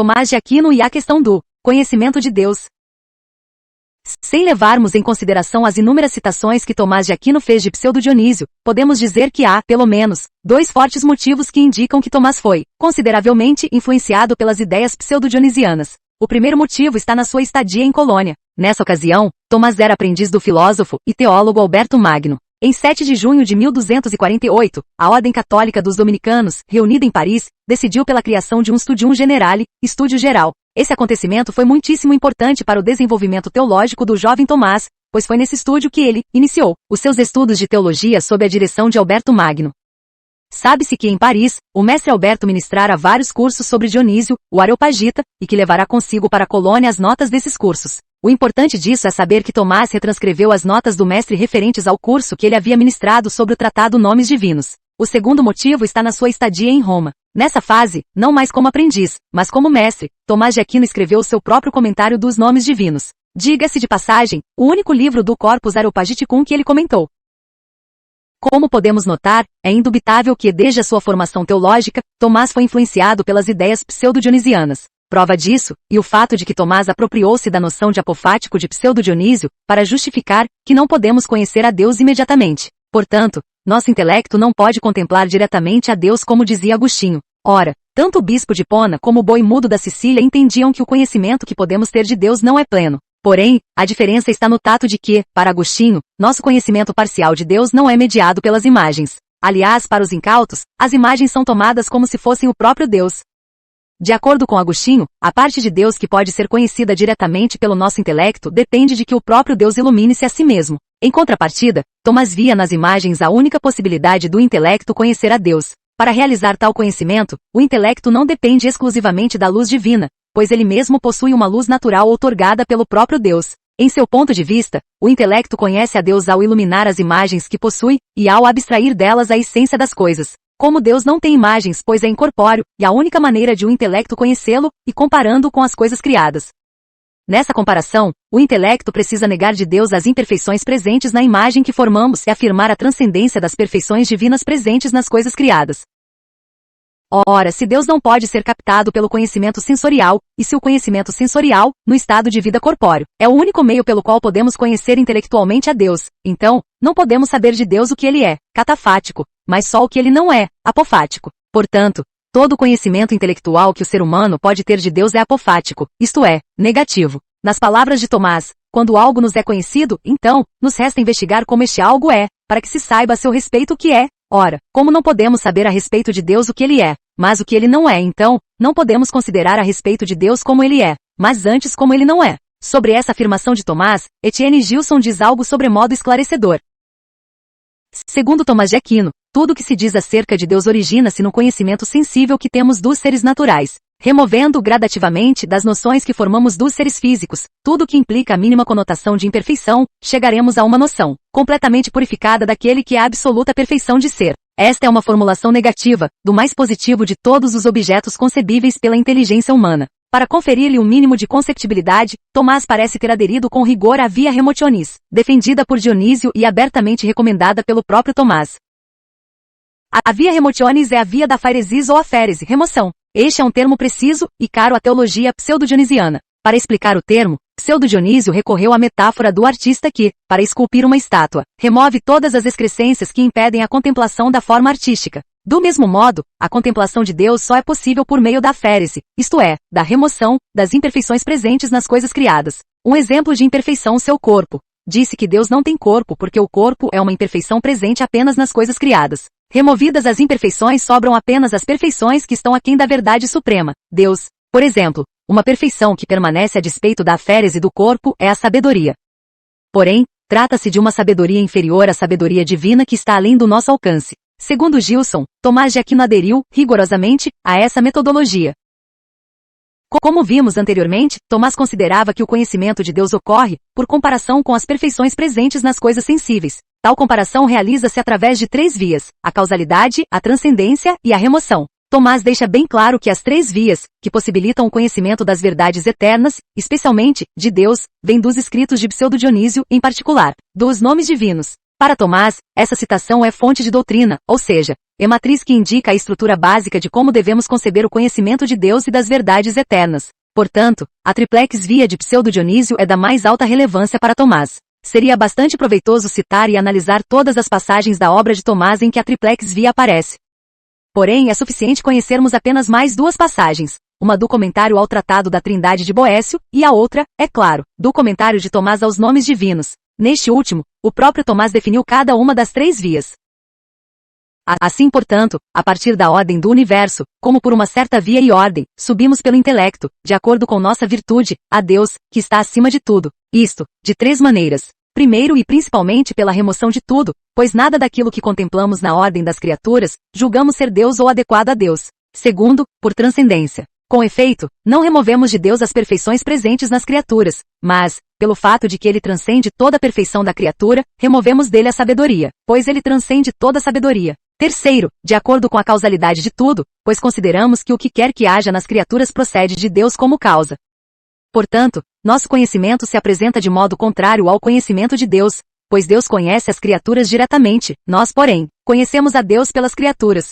Tomás de Aquino e a questão do conhecimento de Deus. Sem levarmos em consideração as inúmeras citações que Tomás de Aquino fez de Pseudo-Dionísio, podemos dizer que há, pelo menos, dois fortes motivos que indicam que Tomás foi, consideravelmente, influenciado pelas ideias pseudo-dionisianas. O primeiro motivo está na sua estadia em Colônia. Nessa ocasião, Tomás era aprendiz do filósofo e teólogo Alberto Magno. Em 7 de junho de 1248, a Ordem Católica dos Dominicanos, reunida em Paris, decidiu pela criação de um Studium Generale, Estúdio Geral. Esse acontecimento foi muitíssimo importante para o desenvolvimento teológico do jovem Tomás, pois foi nesse estúdio que ele iniciou os seus estudos de teologia sob a direção de Alberto Magno. Sabe-se que em Paris, o mestre Alberto ministrara vários cursos sobre Dionísio, o Areopagita, e que levará consigo para a Colônia as notas desses cursos. O importante disso é saber que Tomás retranscreveu as notas do mestre referentes ao curso que ele havia ministrado sobre o tratado Nomes Divinos. O segundo motivo está na sua estadia em Roma. Nessa fase, não mais como aprendiz, mas como mestre, Tomás de Aquino escreveu o seu próprio comentário dos Nomes Divinos. Diga-se de passagem, o único livro do Corpus Areopagiticum que ele comentou. Como podemos notar, é indubitável que, desde a sua formação teológica, Tomás foi influenciado pelas ideias pseudo-dionisianas. Prova disso, e o fato de que Tomás apropriou-se da noção de apofático de Pseudo-Dionísio, para justificar que não podemos conhecer a Deus imediatamente. Portanto, nosso intelecto não pode contemplar diretamente a Deus como dizia Agostinho. Ora, tanto o bispo de Hipona como o boi mudo da Sicília entendiam que o conhecimento que podemos ter de Deus não é pleno. Porém, a diferença está no tato de que, para Agostinho, nosso conhecimento parcial de Deus não é mediado pelas imagens. Aliás, para os incautos, as imagens são tomadas como se fossem o próprio Deus. De acordo com Agostinho, a parte de Deus que pode ser conhecida diretamente pelo nosso intelecto depende de que o próprio Deus ilumine-se a si mesmo. Em contrapartida, Tomás via nas imagens a única possibilidade do intelecto conhecer a Deus. Para realizar tal conhecimento, o intelecto não depende exclusivamente da luz divina, pois ele mesmo possui uma luz natural outorgada pelo próprio Deus. Em seu ponto de vista, o intelecto conhece a Deus ao iluminar as imagens que possui, e ao abstrair delas a essência das coisas. Como Deus não tem imagens, pois é incorpóreo, e a única maneira de um intelecto conhecê-lo, e comparando-o com as coisas criadas. Nessa comparação, o intelecto precisa negar de Deus as imperfeições presentes na imagem que formamos e afirmar a transcendência das perfeições divinas presentes nas coisas criadas. Ora, se Deus não pode ser captado pelo conhecimento sensorial, e se o conhecimento sensorial, no estado de vida corpóreo, é o único meio pelo qual podemos conhecer intelectualmente a Deus, então, não podemos saber de Deus o que ele é, catafático, mas só o que ele não é, apofático. Portanto, todo conhecimento intelectual que o ser humano pode ter de Deus é apofático, isto é, negativo. Nas palavras de Tomás, quando algo nos é conhecido, então, nos resta investigar como este algo é, para que se saiba a seu respeito o que é. Ora, como não podemos saber a respeito de Deus o que ele é, mas o que ele não é, então, não podemos considerar a respeito de Deus como ele é, mas antes como ele não é. Sobre essa afirmação de Tomás, Etienne Gilson diz algo sobremodo esclarecedor. Segundo Tomás de Aquino, tudo o que se diz acerca de Deus origina-se no conhecimento sensível que temos dos seres naturais. Removendo gradativamente das noções que formamos dos seres físicos, tudo o que implica a mínima conotação de imperfeição, chegaremos a uma noção, completamente purificada daquele que é a absoluta perfeição de ser. Esta é uma formulação negativa, do mais positivo de todos os objetos concebíveis pela inteligência humana. Para conferir-lhe um mínimo de conceptibilidade, Tomás parece ter aderido com rigor à via remotionis, defendida por Dionísio e abertamente recomendada pelo próprio Tomás. A via remotionis é a via da fairesis ou aférese, remoção. Este é um termo preciso e caro à teologia pseudo-dionisiana. Para explicar o termo, Pseudo-Dionísio recorreu à metáfora do artista que, para esculpir uma estátua, remove todas as excrescências que impedem a contemplação da forma artística. Do mesmo modo, a contemplação de Deus só é possível por meio da aférese, isto é, da remoção das imperfeições presentes nas coisas criadas. Um exemplo de imperfeição seu corpo. Disse que Deus não tem corpo porque o corpo é uma imperfeição presente apenas nas coisas criadas. Removidas as imperfeições sobram apenas as perfeições que estão aquém da verdade suprema, Deus. Por exemplo, uma perfeição que permanece a despeito da aférese do corpo é a sabedoria. Porém, trata-se de uma sabedoria inferior à sabedoria divina que está além do nosso alcance. Segundo Gilson, Tomás de Aquino aderiu, rigorosamente, a essa metodologia. Como vimos anteriormente, Tomás considerava que o conhecimento de Deus ocorre, por comparação com as perfeições presentes nas coisas sensíveis. Tal comparação realiza-se através de três vias, a causalidade, a transcendência e a remoção. Tomás deixa bem claro que as três vias, que possibilitam o conhecimento das verdades eternas, especialmente, de Deus, vêm dos escritos de Pseudo-Dionísio, em particular, dos Nomes Divinos. Para Tomás, essa citação é fonte de doutrina, ou seja, é matriz que indica a estrutura básica de como devemos conceber o conhecimento de Deus e das verdades eternas. Portanto, a triplex via de Pseudo-Dionísio é da mais alta relevância para Tomás. Seria bastante proveitoso citar e analisar todas as passagens da obra de Tomás em que a triplex via aparece. Porém, é suficiente conhecermos apenas mais duas passagens, uma do comentário ao Tratado da Trindade de Boécio, e a outra, é claro, do comentário de Tomás aos nomes divinos. Neste último, o próprio Tomás definiu cada uma das três vias. Assim, portanto, a partir da ordem do universo, como por uma certa via e ordem, subimos pelo intelecto, de acordo com nossa virtude, a Deus, que está acima de tudo. Isto, de três maneiras. Primeiro e principalmente pela remoção de tudo, pois nada daquilo que contemplamos na ordem das criaturas, julgamos ser Deus ou adequado a Deus. Segundo, por transcendência. Com efeito, não removemos de Deus as perfeições presentes nas criaturas, mas, pelo fato de que ele transcende toda a perfeição da criatura, removemos dele a sabedoria, pois ele transcende toda a sabedoria. Terceiro, de acordo com a causalidade de tudo, pois consideramos que o que quer que haja nas criaturas procede de Deus como causa. Portanto, nosso conhecimento se apresenta de modo contrário ao conhecimento de Deus, pois Deus conhece as criaturas diretamente, nós, porém, conhecemos a Deus pelas criaturas.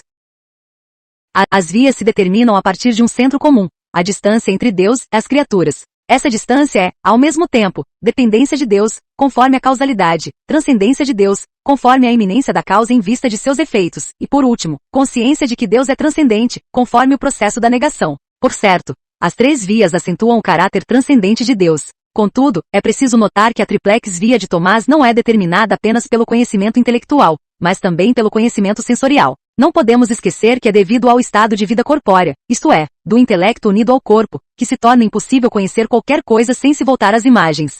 As vias se determinam a partir de um centro comum, a distância entre Deus e as criaturas. Essa distância é, ao mesmo tempo, dependência de Deus, conforme a causalidade, transcendência de Deus, conforme a iminência da causa em vista de seus efeitos, e por último, consciência de que Deus é transcendente, conforme o processo da negação. Por certo, as três vias acentuam o caráter transcendente de Deus. Contudo, é preciso notar que a triplex via de Tomás não é determinada apenas pelo conhecimento intelectual, mas também pelo conhecimento sensorial. Não podemos esquecer que é devido ao estado de vida corpórea, isto é, do intelecto unido ao corpo, que se torna impossível conhecer qualquer coisa sem se voltar às imagens.